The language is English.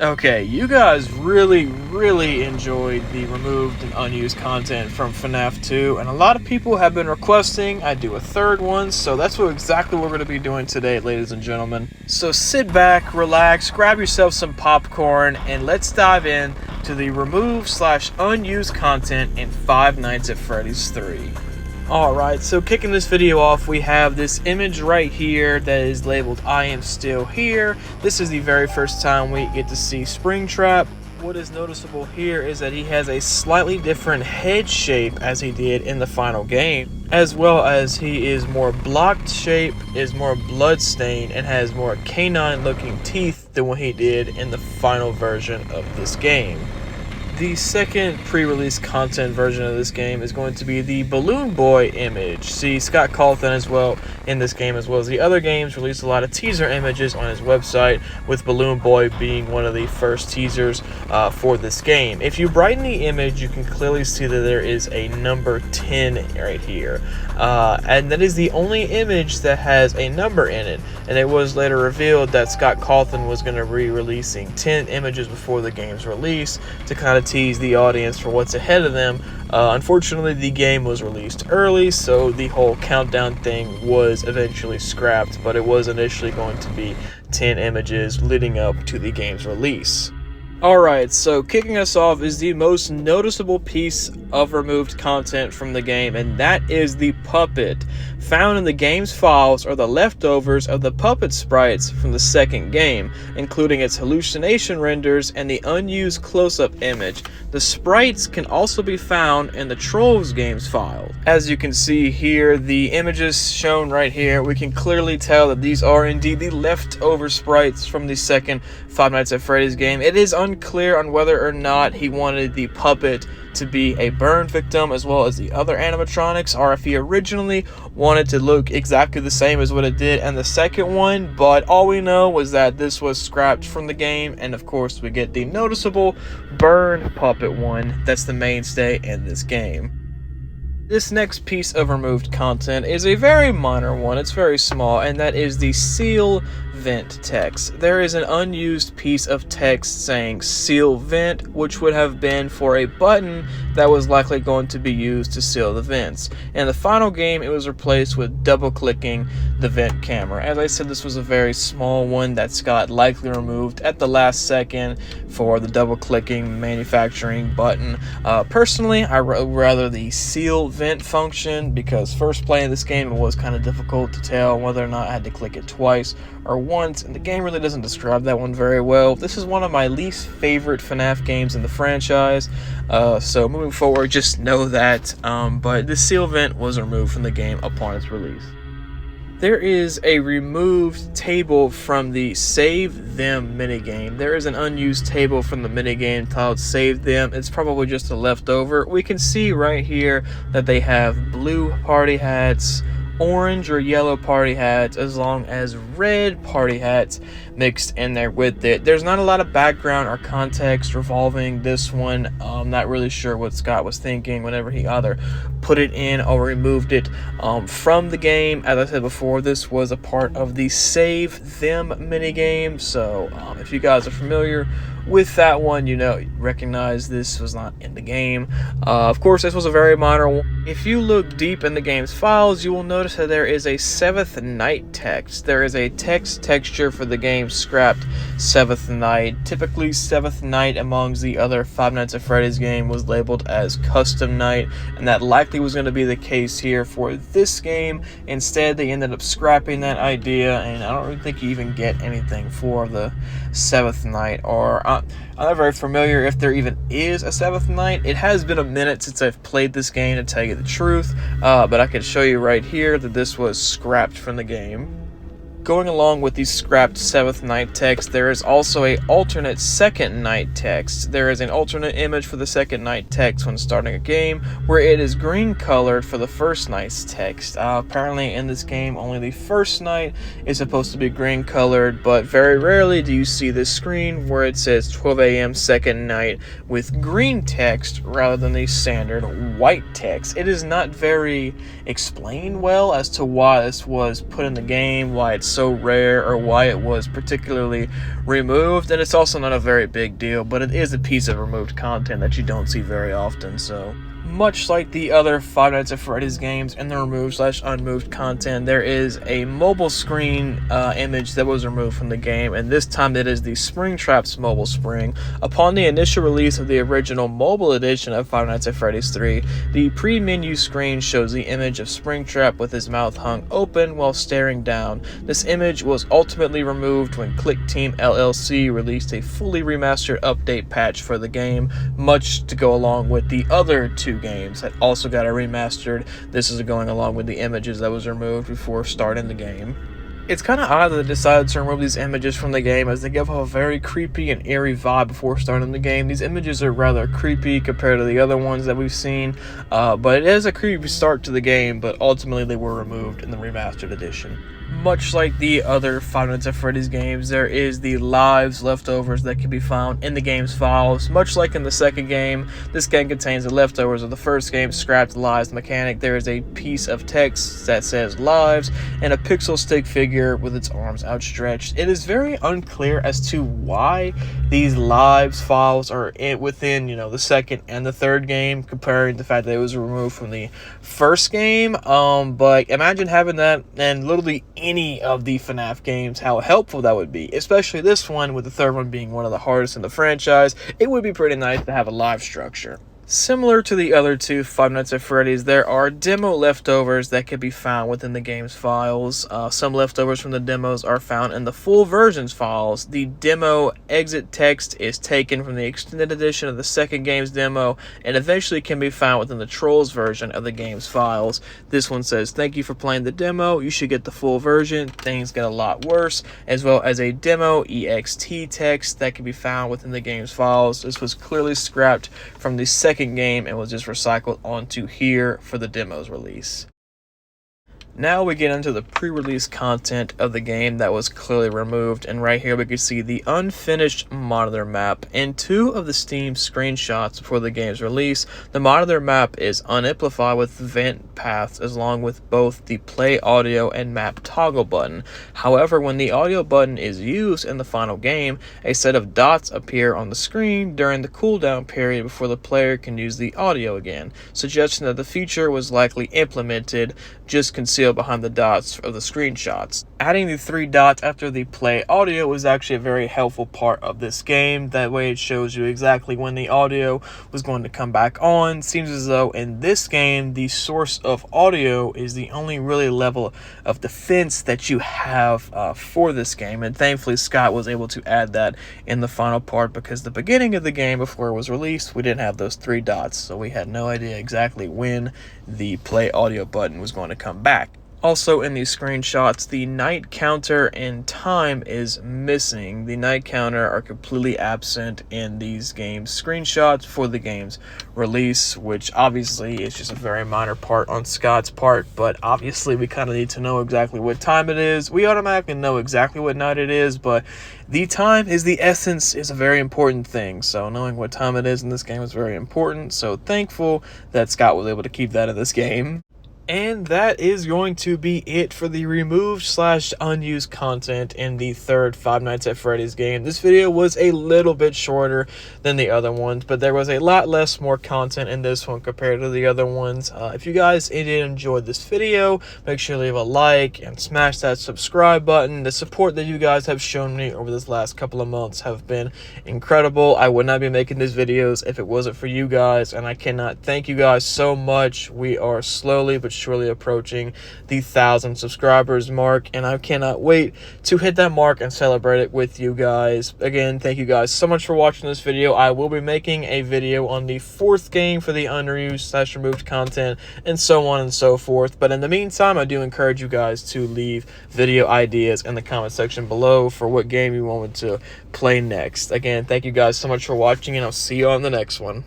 Okay, you guys really enjoyed the removed and unused content from FNAF 2, and a lot of people have been requesting I do a third one, so that's exactly what we're going to be doing today, ladies and gentlemen. So sit back, relax, grab yourself some popcorn, and let's dive in to the removed/unused content in Five Nights at Freddy's 3. Alright, so kicking this video off, we have this image right here that is labeled I am still here. This is the very first time we get to see Springtrap. What is noticeable here is that he has a slightly different head shape as he did in the final game, as well as he is more blocked shape, is more bloodstained, and has more canine looking teeth than what he did in the final version of this game. The second pre-release content version of this game is going to be the Balloon Boy image. See, Scott Cawthon as well in this game, as well as the other games, released a lot of teaser images on his website, with Balloon Boy being one of the first teasers for this game. If you brighten the image, you can clearly see that there is a number 10 right here. And that is the only image that has a number in it. And it was later revealed that Scott Cawthon was going to be releasing 10 images before the game's release to kind of tease the audience for what's ahead of them. Unfortunately, the game was released early, so the whole countdown thing was eventually scrapped, but it was initially going to be 10 images leading up to the game's release. Alright, so kicking us off is the most noticeable piece of removed content from the game, and that is the puppet. Found in the game's files are the leftovers of the puppet sprites from the second game, including its hallucination renders and the unused close-up image. The sprites can also be found in the Trolls game's file. As you can see here, the images shown right here, we can clearly tell that these are indeed the leftover sprites from the second Five Nights at Freddy's game. It is unclear on whether or not he wanted the puppet to be a burn victim as well as the other animatronics, or if he originally wanted to look exactly the same as what it did in the second one, but all we know was that this was scrapped from the game, and of course we get the noticeable burn puppet one that's the mainstay in this game. This next piece of removed content is a very minor one, it's very small, and that is the seal vent text. There is an unused piece of text saying seal vent, which would have been for a button that was likely going to be used to seal the vents. In the final game, it was replaced with double clicking the vent camera. As I said, this was a very small one that Scott likely removed at the last second for the double clicking manufacturing button. Personally, I rather the seal vent function, because first playing this game, it was kind of difficult to tell whether or not I had to click it twice or once, and the game really doesn't describe that one very well. This is one of my least favorite FNAF games in the franchise, so moving forward, just know that, but the seal vent was removed from the game upon its release. There is a removed table from the Save Them minigame. There is an unused table from the minigame titled Save Them. It's probably just a leftover. We can see right here that they have blue party hats, orange or yellow party hats, as long as red party hats mixed in there with it. There's not a lot of background or context revolving this one. I'm not really sure what Scott was thinking whenever he either put it in or removed it from the game. As I said before, this was a part of the Save Them minigame, so if you guys are familiar with that one, you know, recognize this was not in the game. Of course, this was a very minor one. If you look deep in the game's files, you will notice that there is a Seventh Night text. There is a text texture for the game's scrapped Seventh Night. Typically, Seventh Night amongst the other Five Nights at Freddy's game was labeled as Custom Night, and that likely was going to be the case here for this game. Instead, they ended up scrapping that idea, and I don't really think you even get anything for the Seventh Night, or I'm not very familiar if there even is a Seventh Night. It has been a minute since I've played this game, to tell you the truth, but I can show you right here that this was scrapped from the game. Going along with the scrapped Seventh Night text, there is also a alternate Second Night text. There is an alternate image for the Second Night text when starting a game, where it is green colored for the First Night's text. Apparently in this game, only the First Night is supposed to be green colored, but very rarely do you see this screen where it says 12 a.m. Second Night with green text rather than the standard white text. It is not very explained well as to why this was put in the game, why it's so so rare or why it was particularly removed, and it's also not a very big deal, but it is a piece of removed content that you don't see very often. So much like the other Five Nights at Freddy's games and the removed/unmoved content, there is a mobile screen image that was removed from the game, and this time it is the Springtrap's mobile spring. Upon the initial release of the original mobile edition of Five Nights at Freddy's 3, the pre-menu screen shows the image of Springtrap with his mouth hung open while staring down. This image was ultimately removed when Click Team LLC released a fully remastered update patch for the game, much to go along with the other two games that also got a remastered. This is going along with the images that was removed before starting the game. It's kind of odd that they decided to remove these images from the game, as they give off a very creepy and eerie vibe before starting the game. These images are rather creepy compared to the other ones that we've seen, but it is a creepy start to the game, but ultimately they were removed in the remastered edition. Much like the other Five Nights at Freddy's games, there is the lives leftovers that can be found in the game's files. Much like in the second game, this game contains the leftovers of the first game's scrapped lives mechanic. There is a piece of text that says lives and a pixel stick figure with its arms outstretched. It is very unclear as to why these lives files are within, the second and the third game, comparing the fact that it was removed from the first game. But imagine having that and literally any of the FNAF games, how helpful that would be, especially this one, with the third one being one of the hardest in the franchise. It would be pretty nice to have a live structure. Similar to the other two Five Nights at Freddy's, there are demo leftovers that can be found within the game's files. Some leftovers from the demos are found in the full versions files. The demo exit text is taken from the extended edition of the second game's demo and eventually can be found within the Trolls version of the game's files. This one says, "Thank you for playing the demo. You should get the full version. Things get a lot worse," as well as a demo EXT text that can be found within the game's files. This was clearly scrapped from the second game and was just recycled onto here for the demo's release. Now we get into the pre-release content of the game that was clearly removed, and right here we can see the unfinished monitor map. In two of the Steam screenshots before the game's release, the monitor map is unamplified with vent paths along with both the play audio and map toggle button. However, when the audio button is used in the final game, a set of dots appear on the screen during the cooldown period before the player can use the audio again, suggesting that the feature was likely implemented just concealed behind the dots of the screenshots. Adding the three dots after the play audio was actually a very helpful part of this game. That way it shows you exactly when the audio was going to come back on. Seems as though in this game the source of audio is the only really level of defense that you have for this game, and thankfully Scott was able to add that in the final part, because the beginning of the game before it was released we didn't have those three dots, so we had no idea exactly when the play audio button was going to come back. Also in these screenshots, the night counter and time is missing. The night counter are completely absent in these games screenshots for the game's release, which obviously is just a very minor part on Scott's part, but obviously we kind of need to know exactly what time it is. We automatically know exactly what night it is, but the time is the essence, is a very important thing. So knowing what time it is in this game is very important. So thankful that Scott was able to keep that in this game. And that is going to be it for the removed/unused content in the third Five Nights at Freddy's game. This video was a little bit shorter than the other ones, but there was a lot more content in this one compared to the other ones. If you guys did enjoy this video, make sure to leave a like and smash that subscribe button. The support that you guys have shown me over this last couple of months have been incredible. I would not be making these videos if it wasn't for you guys, and I cannot thank you guys so much. We are slowly but surely approaching the 1,000 subscribers mark, and I cannot wait to hit that mark and celebrate it with you guys. Again, thank you guys so much for watching this video. I will be making a video on the fourth game for the unused/removed content, and so on and so forth. But in the meantime, I do encourage you guys to leave video ideas in the comment section below for what game you want me to play next. Again, thank you guys so much for watching, and I'll see you on the next one.